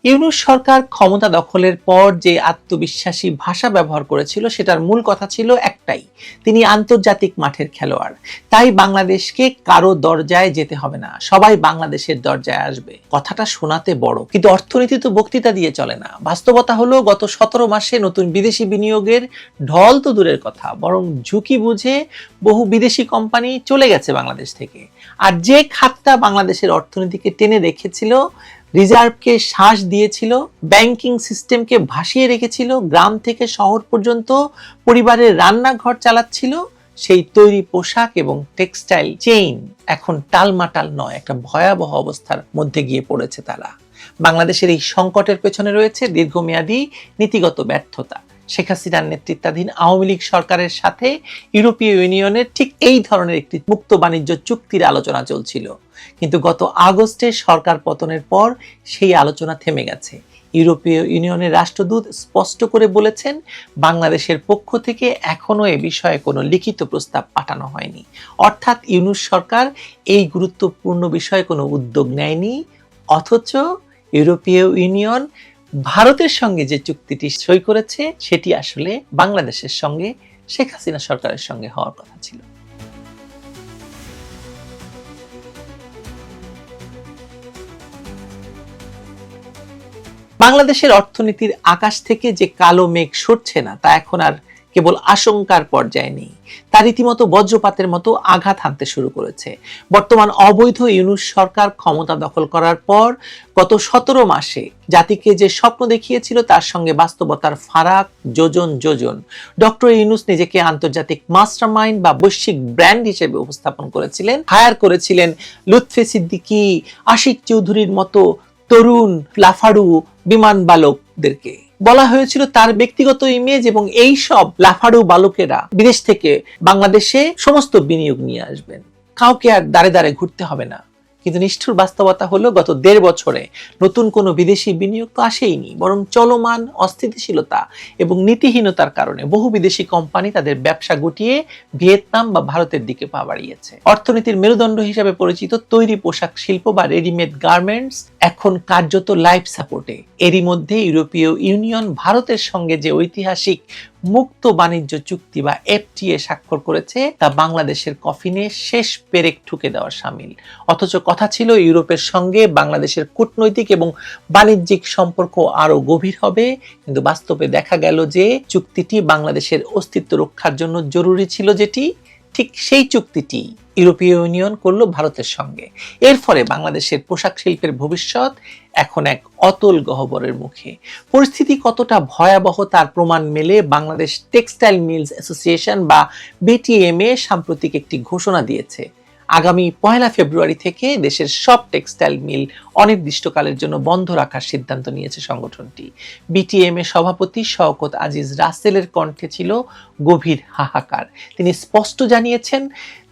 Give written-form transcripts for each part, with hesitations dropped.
ইউনূস সরকার ক্ষমতা দখলের পর যে আত্মবিশ্বাসী ভাষা ব্যবহার করেছিল সেটার মূল কথা ছিল একটাই, তিনি আন্তর্জাতিক মাঠের খেলোয়াড়, তাই বাংলাদেশকে কারো দরজায় যেতে হবে না, সবাই বাংলাদেশের দরজায় আসবে। কথাটা শোনাতে বড়, কিন্তু অর্থনীতি তো বক্তৃতা দিয়ে চলে না। বাস্তবতা হলো গত 17 মাসে নতুন বিদেশি বিনিয়োগের ঢল তো দূরের কথা, বরং ঝুঁকি বুঝে বহু বিদেশি কোম্পানি চলে গেছে বাংলাদেশ থেকে। আর যে খাতটা বাংলাদেশের অর্থনীতিকে টেনে রেখেছিল, রিজার্ভকে শ্বাস দিয়েছিল, ব্যাংকিং সিস্টেমকে ভাসিয়ে রেখেছিল, গ্রাম থেকে শহর পর্যন্ত পরিবারের রান্নাঘর চালাচ্ছিল, সেই তৈরি পোশাক এবং টেক্সটাইল চেইন এখন টালমাটাল নয়, একটা ভয়াবহ অবস্থার মধ্যে গিয়ে পড়েছে তারা। বাংলাদেশের এই সংকটের পেছনে রয়েছে দীর্ঘমেয়াদী নীতিগত ব্যর্থতা। শেখ হাসিনার নেতৃত্বাধীন আওয়ামী লীগ সরকারের সাথে ইউরোপীয় ইউনিয়নের ঠিক এই ধরনের একটি মুক্ত বাণিজ্য চুক্তির আলোচনা চলছিল, কিন্তু গত আগস্টে সরকার পতনের পর সেই আলোচনা থেমে গেছে। ইউরোপীয় ইউনিয়নের রাষ্ট্রদূত স্পষ্ট করে বলেছেন, বাংলাদেশের পক্ষ থেকে এখনো এ বিষয়ে কোনো লিখিত প্রস্তাব পাঠানো হয়নি। অর্থাৎ ইউনূস সরকার এই গুরুত্বপূর্ণ বিষয়ে কোনো উদ্যোগ নেয়নি, অথচ ইউরোপীয় ইউনিয়ন ভারতের সঙ্গে যে চুক্তিটি সই করেছে সেটি আসলে বাংলাদেশের সঙ্গে, শেখ হাসিনা সরকারের সঙ্গে হওয়ার কথা ছিল। বাংলাদেশের অর্থনীতির আকাশ থেকে যে কালো মেঘ সরছে না, তা এখন আর কেবল আশঙ্কার পর্যায়ে নেই, তা রীতিমতো বজ্রপাতের মতো আঘাত হানতে শুরু করেছে। বর্তমান অবৈধ ইউনূস সরকার ক্ষমতা দখল করার পর গত 17 মাসে জাতিকে যে স্বপ্ন দেখিয়েছিল তার সঙ্গে বাস্তবতার ফারাক যোজন যোজন। ডক্টর ইউনূস নিজেকে আন্তর্জাতিক মাস্টারমাইন্ড বা বৈশ্বিক ব্র্যান্ড হিসেবে উপস্থাপন করেছিলেন, হায়ার করেছিলেন লুৎফে সিদ্দিকী, আশিক চৌধুরীর মতো তরুণ লাফাড়ু বিমান বালকদেরকে। বলা হয়েছিল তার ব্যক্তিগত ইমেজ এবং এই সব লাফাড়ু বালকেরা বিদেশ থেকে বাংলাদেশে সমস্ত বিনিয়োগ নিয়ে আসবেন, কাউকে আর দাঁড়ে দাঁড়ে ঘুরতে হবে না। কিন্তু নিষ্ঠুর বাস্তবতা হলো গত 1.5 বছরে নতুন কোনো বিদেশি বিনিয়োগ তো আসেইনি, বরং চলমান অস্থিতিশীলতা এবং নীতিহীনতার কারণে বহু বিদেশি কোম্পানি তাদের ব্যবসা গুটিয়ে ভিয়েতনাম বা ভারতের দিকে পা বাড়িয়েছে। অর্থনীতির মেরুদণ্ড হিসেবে পরিচিত তৈরি পোশাক শিল্প বা রেডিমেড গার্মেন্টস এখন কার্যত লাইফ সাপোর্টে। এরই মধ্যে ইউরোপীয় ইউনিয়ন ভারতের সঙ্গে যে ঐতিহাসিক মুক্ত বাণিজ্য চুক্তি বা এফটিএ স্বাক্ষর করেছে তা বাংলাদেশের কফিনে শেষ পেরেক ঠুকে দেওয়ার শামিল। অথচ কথা ছিল ইউরোপের সঙ্গে বাংলাদেশের কূটনৈতিক এবং বাণিজ্যিক সম্পর্ক আরো গভীর হবে, কিন্তু বাস্তবে দেখা গেল যে চুক্তিটি বাংলাদেশের অস্তিত্ব রক্ষার জন্য জরুরি ছিল, যেটি ঠিক সেই চুক্তিটি ইউরোপীয় ইউনিয়ন করলো ভারতের সঙ্গে। এর ফলে বাংলাদেশের পোশাক শিল্পের ভবিষ্যৎ এখন এক অতল গহ্বরের মুখে। পরিস্থিতি কতটা ভয়াবহ তার প্রমাণ মেলে বাংলাদেশ টেক্সটাইল মিলস অ্যাসোসিয়েশন বা বিটিএমএ সাম্প্রতিক একটি ঘোষণা দিয়েছে। আগামী 1 ফেব্রুয়ারি থেকে দেশের সব টেক্সটাইল মিল অনির্দিষ্টকালের জন্য বন্ধ রাখার সিদ্ধান্ত নিয়েছে সংগঠনটি। বিটিএমএ সভাপতি শওকত আজিজ রাসেলের কণ্ঠে ছিল গভীর হাহাকার। তিনি স্পষ্ট জানিয়েছেন,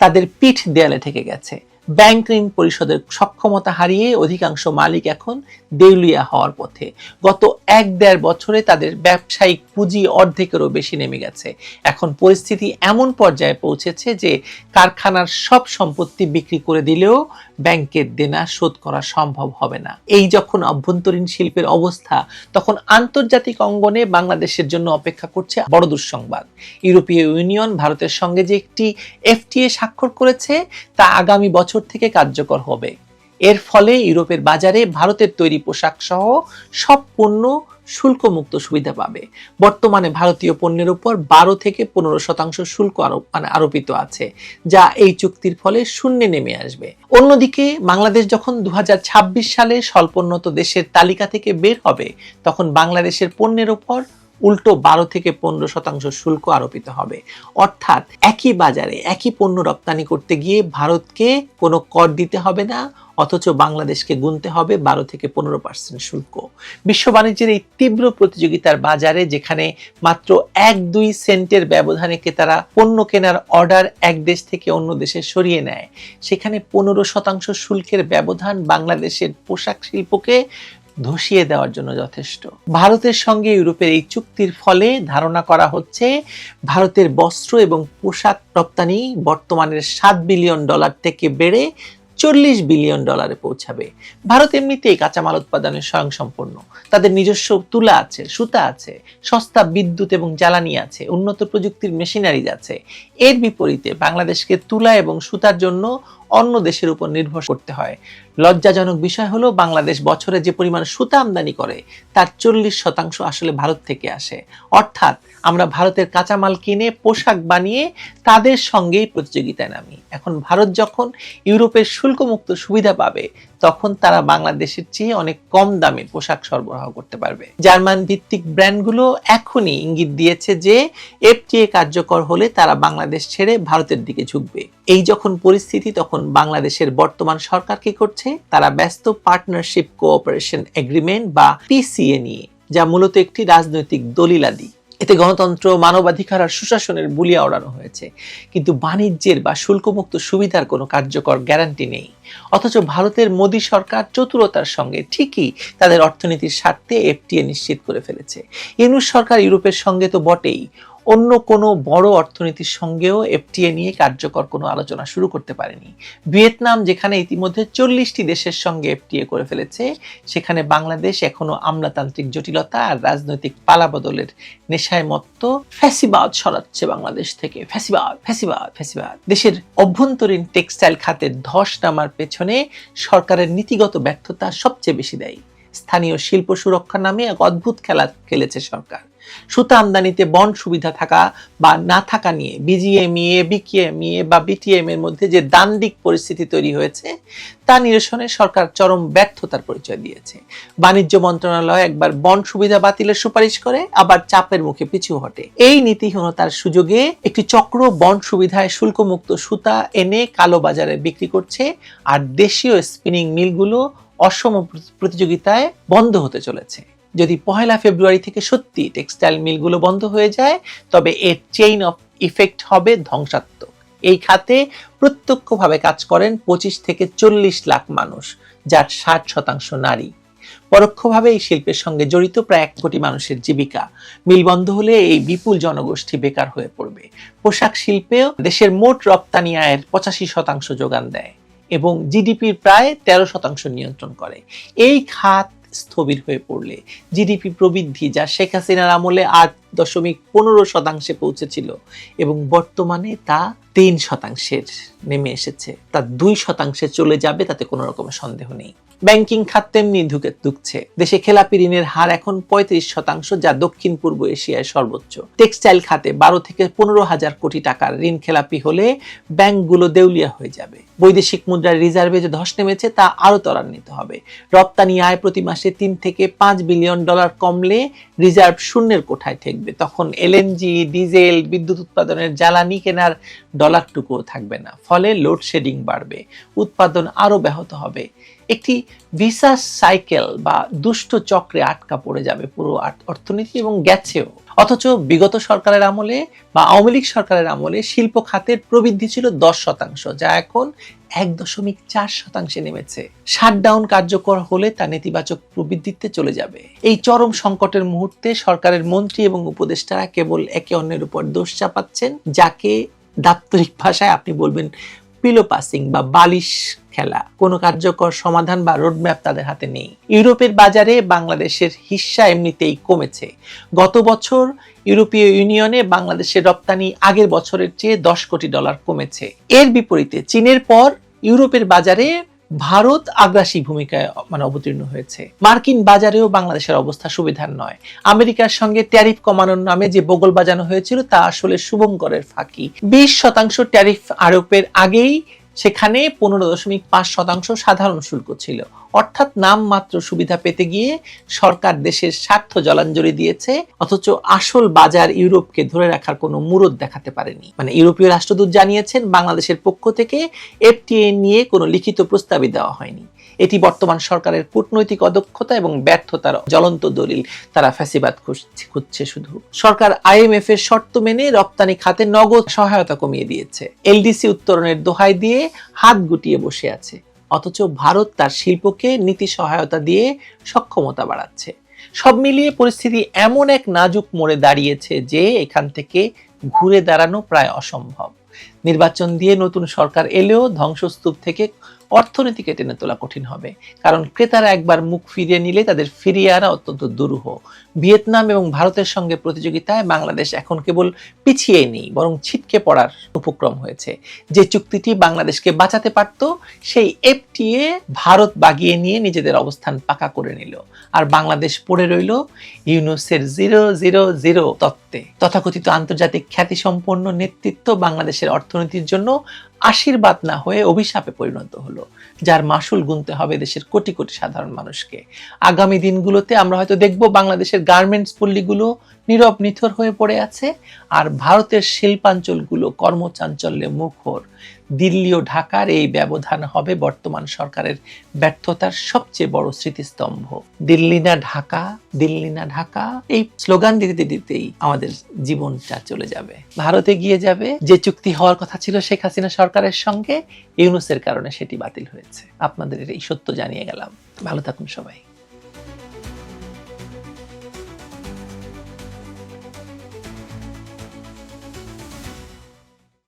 তাদের পিঠ দেয়ালে ঠেকে গেছে। ব্যাংক ঋণ পরিশোধের সক্ষমতা হারিয়ে অধিকাংশ মালিক এখন দেউলিয়া হওয়ার পথে। গত 1-1.5 বছরে তাদের ব্যবসায়িক পুঁজি অর্ধেকেরও বেশি নেমে গেছে। এখন পরিস্থিতি এমন পর্যায়ে পৌঁছেছে যে কারখানার সব সম্পত্তি বিক্রি করে দিলেও ব্যাংকের দেনা শোধ করা সম্ভব হবে না। এই যখন অভ্যন্তরীণ শিল্পের অবস্থা, তখন আন্তর্জাতিক অঙ্গনে বাংলাদেশের জন্য অপেক্ষা করছে বড় দুঃসংবাদ। ইউরোপীয় ইউনিয়ন ভারতের সঙ্গে যে একটি এফটিএ স্বাক্ষর করেছে তা আগামী বছর থেকে কার্যকর হবে। এর ফলে ইউরোপের বাজারে ভারতের তৈরি পোশাক সহ সব পণ্য শুল্কমুক্ত সুবিধা পাবে। বর্তমানে ভারতীয় পণ্যের উপর 12 থেকে 15% শুল্ক আরোপিত আছে, যা এই চুক্তির ফলে শূন্যে নেমে আসবে। অন্যদিকে বাংলাদেশ যখন 2026 সালে স্বল্পোন্নত দেশের তালিকা থেকে বের হবে, তখন বাংলাদেশের পণ্যের উপর উল্টো 12 থেকে 15% শুল্ক আরোপিত হবে। অর্থাৎ একই বাজারে একই পণ্য রপ্তানি করতে গিয়ে ভারতকে কোনো কর দিতে হবে না, অথচ বাংলাদেশকে গুনতে হবে 12 থেকে 15% শুল্ক। বিশ্ব বাণিজ্যের এই তীব্র প্রতিযোগিতার বাজারে, যেখানে মাত্র 1-2 সেন্টের ব্যবধানে ক্রেতারা পণ্য কেনার অর্ডার এক দেশ থেকে অন্য দেশে সরিয়ে নেয়, সেখানে 15% শুল্কের ব্যবধান বাংলাদেশের পোশাক শিল্পকে ধসিয়ে দেওয়ার জন্য যথেষ্ট। ভারতের সঙ্গে ইউরোপের এই চুক্তির ফলে ধারণা করা হচ্ছে ভারতের বস্ত্র এবং পোশাক রপ্তানি বর্তমানের $7 বিলিয়ন থেকে বেড়ে $40 বিলিয়ন পৌঁছাবে। ভারত এমনিতেই কাঁচামাল উৎপাদনে স্বয়ংসম্পূর্ণ। তাদের নিজস্ব তুলা আছে, সুতা আছে, সস্তা বিদ্যুৎ এবং জ্বালানি আছে, উন্নত প্রযুক্তির মেশিনারিজ আছে। এর বিপরীতে বাংলাদেশকে তুলা এবং সুতার জন্য অন্য দেশের উপর নির্ভর করতে হয়। লজ্জাজনক বিষয় হলো বাংলাদেশ বছরে যে পরিমাণ সুতা আমদানি করে তার 40% আসলে ভারত থেকে আসে। অর্থাৎ আমরা ভারতের কাঁচামাল কিনে পোশাক বানিয়ে তাদের সঙ্গেই প্রতিযোগিতায় নামি। এখন ভারত যখন ইউরোপের শুল্কমুক্ত সুবিধা পাবে তখন তারা বাংলাদেশের চেয়ে অনেক কম দামে পোশাক সরবরাহ করতে পারবে। জার্মান ভিত্তিক ব্র্যান্ডগুলো এখনই ইঙ্গিত দিয়েছে যে এফটিএ কার্যকর হলে তারা বাংলাদেশ ছেড়ে ভারতের দিকে ঝুঁকবে। এই যখন পরিস্থিতি তখন বাংলাদেশের বর্তমান সরকার কি করছে? তারা ব্যস্ত পার্টনারশিপ কোঅপারেশন এগ্রিমেন্ট বা পিসিএ নিয়ে, যা মূলত একটি রাজনৈতিক দলিলাদি। এতে গণতন্ত্র, মানবাধিকার আর সুশাসনের বুলিয়া ওড়ানো হয়েছে, কিন্তু বাণিজ্যের বা শুল্কমুক্ত সুবিধার কোনো কার্যকর গ্যারান্টি নেই। অথচ ভারতের মোদী সরকার চতুরতার সঙ্গে ঠিকই তাদের অর্থনীতির স্বার্থে এফটিএ নিশ্চিত করে ফেলেছে। ইউনূস সরকার ইউরোপের সঙ্গে তো বটেই, অন্য কোনো বড় অর্থনীতির সঙ্গেও এফটিএ নিয়ে কার্যকর কোনো আলোচনা শুরু করতে পারেনি। ভিয়েতনাম, যেখানে ইতিমধ্যে 40টি দেশের সঙ্গে এফটিএ করে ফেলেছে, সেখানে বাংলাদেশ এখনো আমলাতান্ত্রিক জটিলতা আর রাজনৈতিক পালাবদলের নেশায় মত্ত ফ্যাসিবাদ ছড়াচ্ছে বাংলাদেশ থেকে। ফ্যাসিবাদ ফ্যাসিবাদ ফ্যাসিবাদ। দেশের অভ্যন্তরীণ টেক্সটাইল খাতের ধস নামার পেছনে সরকারের নীতিগত ব্যর্থতা সবচেয়ে বেশি দায়ী। স্থানীয় শিল্প সুরক্ষা নামে এক অদ্ভুত খেলা খেলেছে সরকার। সুতা আমদানিতে বন্ড সুবিধা থাকা বা না থাকা নিয়ে বিজিএমইএ, বিকেএমইএ বা বিটিএম এর মধ্যে যে দ্বান্দ্বিক পরিস্থিতি তৈরি হয়েছে তা নিরসনে সরকার চরম ব্যর্থতার পরিচয় দিয়েছে। বাণিজ্য মন্ত্রণালয় একবার বন্ড সুবিধা বাতিলের সুপারিশ করে, আবার চাপের মুখে পিছু হটে। এই নীতিহীনতার সুযোগে একটি চক্র বন্ড সুবিধায় শুল্কমুক্ত সুতা এনে কালো বাজারে বিক্রি করছে, আর দেশীয় স্পিনিং মিলগুলো অসম প্রতিযোগিতায় বন্ধ হতে চলেছে। যদি 1 ফেব্রুয়ারি থেকে সত্যি টেক্সটাইল মিলগুলো বন্ধ হয়ে যায় তবে এর চেইন অফ ইফেক্ট হবে ধ্বংসাত্মক। এই খাতে প্রত্যক্ষভাবে কাজ করেন 25 থেকে 40 লাখ মানুষ, যার 60% নারী। পরোক্ষভাবে এই শিল্পের সঙ্গে জড়িত প্রায় 1 কোটি মানুষের জীবিকা। মিল বন্ধ হলে এই বিপুল জনগোষ্ঠী বেকার হয়ে পড়বে। পোশাক শিল্পেও দেশের মোট রপ্তানি আয়ের 85% যোগান দেয় এবং জিডিপির প্রায় 13% নিয়ন্ত্রণ করে। এই খাত স্থবির হয়ে পড়লে জিডিপি প্রবৃদ্ধি, যা শেখ হাসিনার আমলে 8.15% পৌঁছেছিল এবং বর্তমানে তা 3% নেমে এসেছে, তা 2% চলে যাবে, তাতে কোনো রকমের সন্দেহ নেই। ব্যাংকিং খাত তেমনি ধুকছে। দেশে খেলাপি ঋণের হার এখন 35%, যা দক্ষিণ পূর্ব এশিয়ায় সর্বোচ্চ। টেক্সটাইল খাতে 12 থেকে 15 হাজার কোটি টাকার ঋণ খেলাপি হলে ব্যাংকগুলো দেউলিয়া হয়ে যাবে। বৈদেশিক মুদ্রার রিজার্ভে যে ধস নেমেছে তা আরো ত্বরান্বিত হবে। রপ্তানি আয় প্রতি মাসে $3 থেকে $5 বিলিয়ন কমলে রিজার্ভ শূন্যের কোঠায় ঠেকবে। তখন এলএনজি, ডিজেল, বিদ্যুৎ উৎপাদনের জ্বালানি কেনার ডলারটুকুও থাকবে না। ফলে লোডশেডিং বাড়বে, উৎপাদন আরো ব্যাহত হবে। একটি ভিসাস সাইকেল বা দুষ্ট চক্রে আটকা পড়ে যাবে পুরো অর্থনীতি, এবং গেছেও। অথচ বিগত সরকারের আমলে বা আওয়ামী লীগ সরকারের আমলে শিল্প খাতের প্রবৃদ্ধি ছিল 10%, যা এখন 1.4% নেমেছে। শাটডাউন কার্যকর হলে তা নেতিবাচক প্রবৃদ্ধিতে চলে যাবে। এই চরম সংকটের মুহূর্তে সরকারের মন্ত্রী এবং উপদেষ্টারা কেবল একে অন্যের উপর দোষ চাপাচ্ছেন, যাকে দাপ্তরিক ভাষায় আপনি বলবেন পিলো পাসিং বা বালিশ খেলা। কোনো কার্যকর সমাধান বা রোডম্যাপ তাদের হাতে নেই। ইউরোপের বাজারে বাংলাদেশের হিস্সা এমনিতেই কমেছে। গত বছর ইউরোপীয় ইউনিয়নে বাংলাদেশের রপ্তানি আগের বছরের চেয়ে $10 কোটি কমেছে। এর বিপরীতে চীনের পর ইউরোপের বাজারে ভারত আগ্রাসী ভূমিকায় অবতীর্ণ হয়েছে। মার্কিন বাজারেও বাংলাদেশের অবস্থা সুবিধার নয়। আমেরিকার সঙ্গে ট্যারিফ কমানোর নামে যে বগল বাজানো হয়েছিল তা আসলে শুভঙ্করের ফাঁকি। 20% ট্যারিফ আরোপের আগেই সেখানে 15.5% সাধারণ শুল্ক ছিল। অর্থাৎ নামমাত্র সুবিধা পেতে গিয়ে সরকার দেশের স্বার্থ জলাঞ্জলি দিয়েছে, অথচ আসল বাজার ইউরোপকে ধরে রাখার কোনো মুরদ দেখাতে পারেনি। ইউরোপীয় রাষ্ট্রদূত জানিয়েছেন বাংলাদেশের পক্ষ থেকে এফটিএ নিয়ে কোনো লিখিত প্রস্তাবই দেওয়া হয়নি। এটি বর্তমান সরকারের কূটনৈতিক অদক্ষতা এবং ব্যর্থতার জ্বলন্ত দলিল। তারা ফ্যাসিবাদ খুঁজছে শুধু। সরকার আইএমএফ এর শর্ত মেনে রপ্তানি খাতে নগদ সহায়তা কমিয়ে দিয়েছে। এলডিসি উত্তরণের দোহাই দিয়ে হাত গুটিয়ে বসে আছে, অথচ ভারত তার শিল্পকে নীতি সহায়তা দিয়ে সক্ষমতা বাড়াচ্ছে। সব মিলিয়ে পরিস্থিতি এমন এক নাজুক মোড়ে দাঁড়িয়েছে যে এখান থেকে ঘুরে দাঁড়ানো প্রায় অসম্ভব। নির্বাচন দিয়ে নতুন সরকার এলেও ধ্বংসস্তূপ থেকে অর্থনীতিকে টেনে তোলা কঠিন হবে, কারণ ক্রেতারা একবার মুখ ফিরিয়ে নিলে তাদের ফিরিয়ে আনা অত্যন্ত দুরূহ। ভিয়েতনাম এবং ভারতের সঙ্গে প্রতিযোগিতায় বাংলাদেশ এখন কেবল পিছিয়ে নেই, বরং ছিটকে পড়ার উপক্রম হয়েছে। যে চুক্তিটি বাংলাদেশকে বাঁচাতে পারত, সেই এফটিএ ভারত বাগিয়ে নিয়ে নিজেদের অবস্থান পাকা করে নিল, আর বাংলাদেশ পড়ে রইল ইউনূসের 000 তত্ত্বে। তথাকথিত আন্তর্জাতিক খ্যাতিসম্পন্ন নেতৃত্ব বাংলাদেশের অর্থনীতির জন্য আশীর্বাদ না হয়ে অভিশাপে পরিণত হলো, যার মাসুল গুনতে হবে দেশের কোটি কোটি সাধারণ মানুষকে। আগামী দিনগুলোতে আমরা হয়তো দেখব বাংলাদেশের গার্মেন্টস পল্লীগুলো নীরব নিথর হয়ে পড়ে আছে, আর ভারতের শিল্পাঞ্চলগুলো কর্মচাঞ্চল্যে মুখর। দিল্লি ও ঢাকার এই ব্যবধান হবে বর্তমান সরকারের ব্যর্থতার সবচেয়ে বড় স্মৃতিস্তম্ভ। দিল্লি না ঢাকা, দিল্লি না ঢাকা, এই স্লোগান দিতে দিতেই আমাদের জীবনটা চলে যাবে, ভারতে গিয়ে যাবে। যে চুক্তি হওয়ার কথা ছিল শেখ হাসিনা সরকারের সঙ্গে, ইউনূসের কারণে সেটি বাতিল হয়েছে। আপনাদের এই সত্য জানিয়ে গেলাম। ভালো থাকুন সবাই।